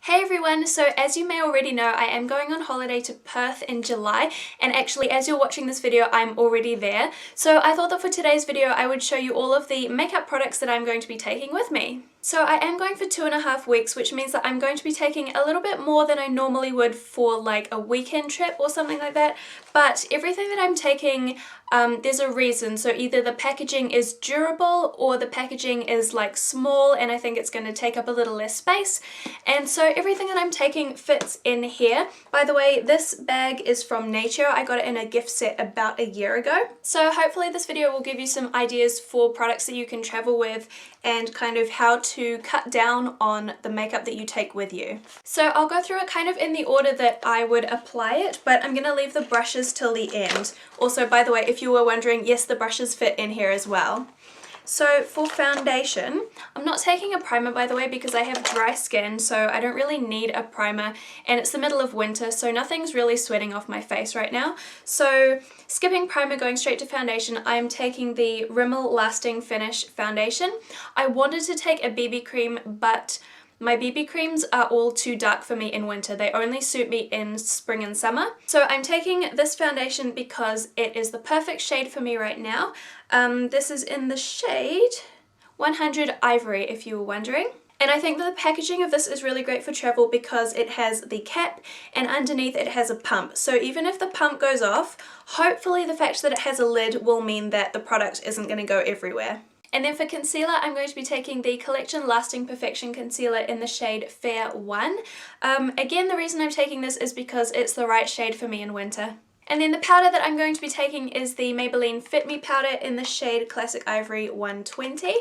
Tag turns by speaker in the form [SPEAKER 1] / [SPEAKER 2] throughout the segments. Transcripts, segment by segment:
[SPEAKER 1] Hey everyone, so as you may already know, I am going on holiday to Perth in July, and actually as you're watching this video, I'm already there. So I thought that for today's video, I would show you all of the makeup products that I'm going to be taking with me. So I am going for 2.5 weeks, which means that I'm going to be taking a little bit more than I normally would for like a weekend trip or something like that. But everything that I'm taking, there's a reason. So either the packaging is durable or the packaging is like small and I think it's going to take up a little less space. And so everything that I'm taking fits in here. By the way, this bag is from Nature. I got it in a gift set about a year ago. So hopefully this video will give you some ideas for products that you can travel with and kind of how to cut down on the makeup that you take with you. So I'll go through it kind of in the order that I would apply it, but I'm going to leave the brushes till the end. Also, by the way, if you were wondering, yes, the brushes fit in here as well. So for foundation, I'm not taking a primer by the way because I have dry skin, so I don't really need a primer, and it's the middle of winter so nothing's really sweating off my face right now. So skipping primer, going straight to foundation, I'm taking the Rimmel Lasting Finish foundation. I wanted to take a BB cream, but my BB creams are all too dark for me in winter. They only suit me in spring and summer. So I'm taking this foundation because it is the perfect shade for me right now. This is in the shade 100 Ivory, if you were wondering. And I think that the packaging of this is really great for travel because it has the cap and underneath it has a pump. So even if the pump goes off, hopefully the fact that it has a lid will mean that the product isn't going to go everywhere. And then for concealer, I'm going to be taking the Collection Lasting Perfection Concealer in the shade Fair 1. Again, the reason I'm taking this is because it's the right shade for me in winter. And then the powder that I'm going to be taking is the Maybelline Fit Me powder in the shade Classic Ivory 120.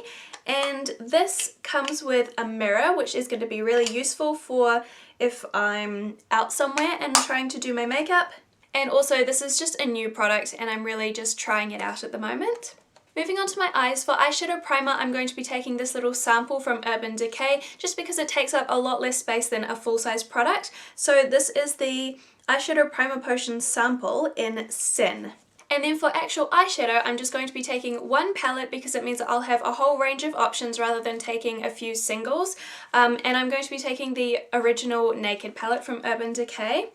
[SPEAKER 1] And this comes with a mirror, which is going to be really useful for if I'm out somewhere and trying to do my makeup. And also this is just a new product and I'm really just trying it out at the moment. Moving on to my eyes, for eyeshadow primer I'm going to be taking this little sample from Urban Decay just because it takes up a lot less space than a full-size product. So this is the Eyeshadow Primer Potion sample in Sin. And then for actual eyeshadow, I'm just going to be taking one palette because it means that I'll have a whole range of options rather than taking a few singles. And I'm going to be taking the original Naked palette from Urban Decay.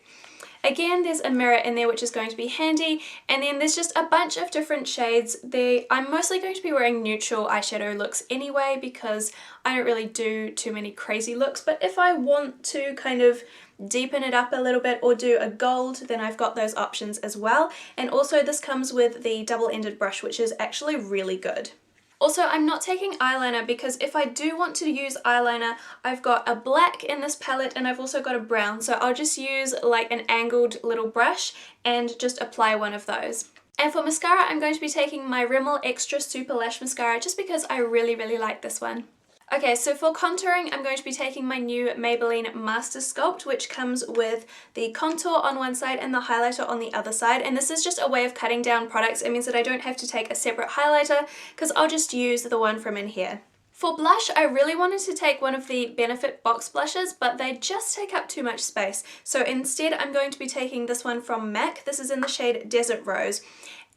[SPEAKER 1] Again, there's a mirror in there which is going to be handy, and then there's just a bunch of different shades. I'm mostly going to be wearing neutral eyeshadow looks anyway because I don't really do too many crazy looks, but if I want to kind of deepen it up a little bit or do a gold, then I've got those options as well. And also this comes with the double-ended brush, which is actually really good. Also, I'm not taking eyeliner because if I do want to use eyeliner, I've got a black in this palette and I've also got a brown, so I'll just use like an angled little brush and just apply one of those. And for mascara, I'm going to be taking my Rimmel Extra Super Lash Mascara just because I really like this one. Okay, so for contouring, I'm going to be taking my new Maybelline Master Sculpt, which comes with the contour on one side and the highlighter on the other side. And this is just a way of cutting down products. It means that I don't have to take a separate highlighter because I'll just use the one from in here. For blush, I really wanted to take one of the Benefit box blushes, but they just take up too much space. So instead, I'm going to be taking this one from MAC. This is in the shade Desert Rose.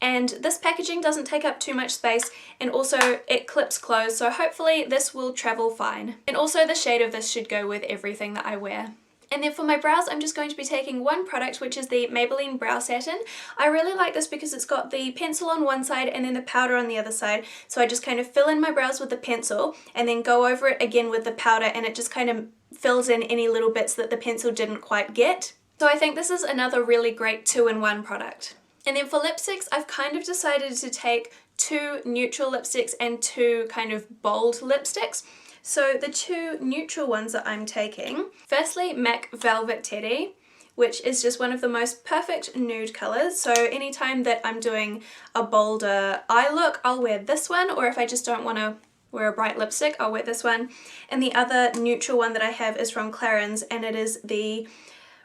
[SPEAKER 1] And this packaging doesn't take up too much space, and also it clips closed, so hopefully this will travel fine. And also the shade of this should go with everything that I wear. And then for my brows, I'm just going to be taking one product, which is the Maybelline Brow Satin. I really like this because it's got the pencil on one side and then the powder on the other side. So I just kind of fill in my brows with the pencil and then go over it again with the powder, and it just kind of fills in any little bits that the pencil didn't quite get. So I think this is another really great 2-in-1 product. And then for lipsticks, I've kind of decided to take 2 neutral lipsticks and 2 kind of bold lipsticks. So the 2 neutral ones that I'm taking, firstly MAC Velvet Teddy, which is just one of the most perfect nude colours. So anytime that I'm doing a bolder eye look, I'll wear this one, or if I just don't want to wear a bright lipstick, I'll wear this one. And the other neutral one that I have is from Clarins, and it is the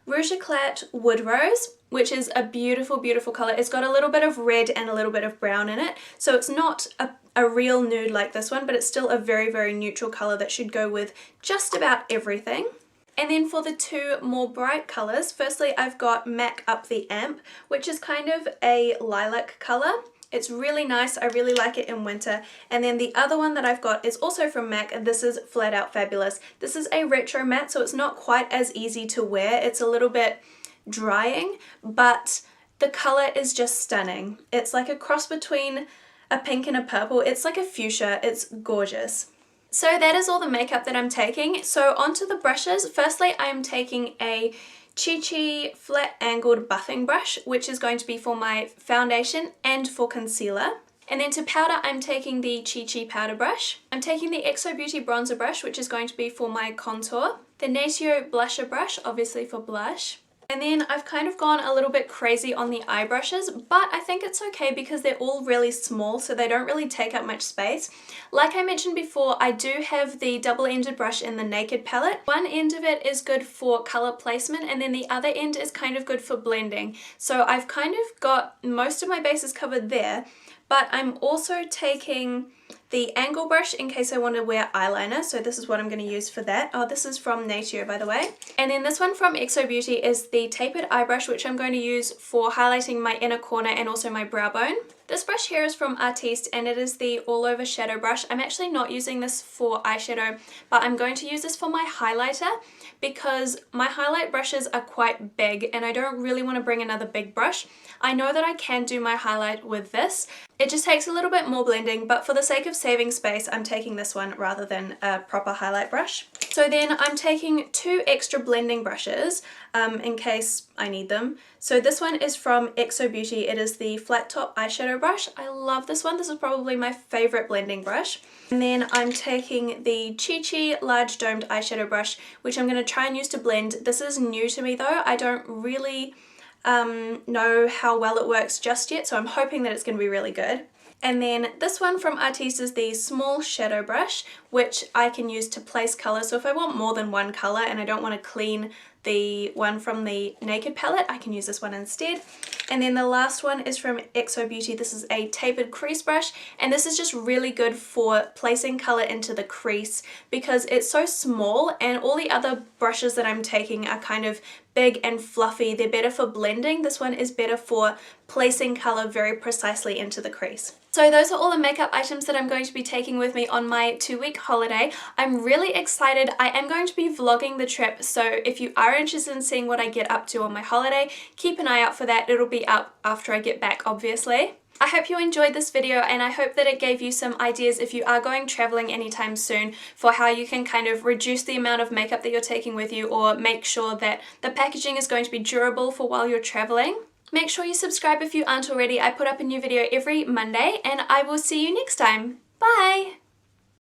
[SPEAKER 1] Rouge Eclat Wood Rose, which is a beautiful colour. It's got a little bit of red and a little bit of brown in it, so it's not a real nude like this one, but it's still a very neutral colour that should go with just about everything. And then for the 2 more bright colours, firstly I've got MAC Up the Amp, which is kind of a lilac colour. It's really nice. I really like it in winter. And then the other one that I've got is also from MAC, and this is Flat Out Fabulous. This is a retro matte, so it's not quite as easy to wear. It's a little bit drying, but the color is just stunning. It's like a cross between a pink and a purple. It's like a fuchsia. It's gorgeous. So that is all the makeup that I'm taking. So onto the brushes. Firstly, I'm taking a Chi Chi flat angled buffing brush, which is going to be for my foundation and for concealer. And then to powder, I'm taking the Chi Chi powder brush. I'm taking the XO Beauty bronzer brush, which is going to be for my contour. The Natio blusher brush, obviously for blush. And then I've kind of gone a little bit crazy on the eye brushes, but I think it's okay because they're all really small, so they don't really take up much space. Like I mentioned before, I do have the double-ended brush in the Naked palette. One end of it is good for color placement, and then the other end is kind of good for blending. So I've kind of got most of my bases covered there, but I'm also taking the angle brush in case I want to wear eyeliner, so this is what I'm going to use for that. Oh, this is from Natio, by the way. And then this one from XO Beauty is the tapered eye brush, which I'm going to use for highlighting my inner corner and also my brow bone. This brush here is from Artiste, and it is the all over shadow brush. I'm actually not using this for eyeshadow, but I'm going to use this for my highlighter because my highlight brushes are quite big and I don't really want to bring another big brush. I know that I can do my highlight with this. It just takes a little bit more blending, but for the sake of saving space, I'm taking this one rather than a proper highlight brush. So then I'm taking 2 extra blending brushes in case I need them. So this one is from XO Beauty. It is the flat top eyeshadow brush. I love this one. This is probably my favorite blending brush. And then I'm taking the Chi Chi large domed eyeshadow brush, which I'm going to try and use to blend. This is new to me though. I don't really know how well it works just yet, so I'm hoping that it's going to be really good. And then this one from Artiste is the small shadow brush, which I can use to place colour. So if I want more than one colour and I don't want to clean the one from the Naked palette, I can use this one instead. And then the last one is from XO Beauty. This is a tapered crease brush, and this is just really good for placing colour into the crease because it's so small, and all the other brushes that I'm taking are kind of big and fluffy. They're better for blending. This one is better for placing colour very precisely into the crease. So those are all the makeup items that I'm going to be taking with me on my 2-week holiday. I'm really excited. I am going to be vlogging the trip, so if you are interested in seeing what I get up to on my holiday, keep an eye out for that. It'll be up after I get back, obviously. I hope you enjoyed this video, and I hope that it gave you some ideas if you are going traveling anytime soon for how you can kind of reduce the amount of makeup that you're taking with you, or make sure that the packaging is going to be durable for while you're traveling. Make sure you subscribe if you aren't already. I put up a new video every Monday, and I will see you next time. Bye!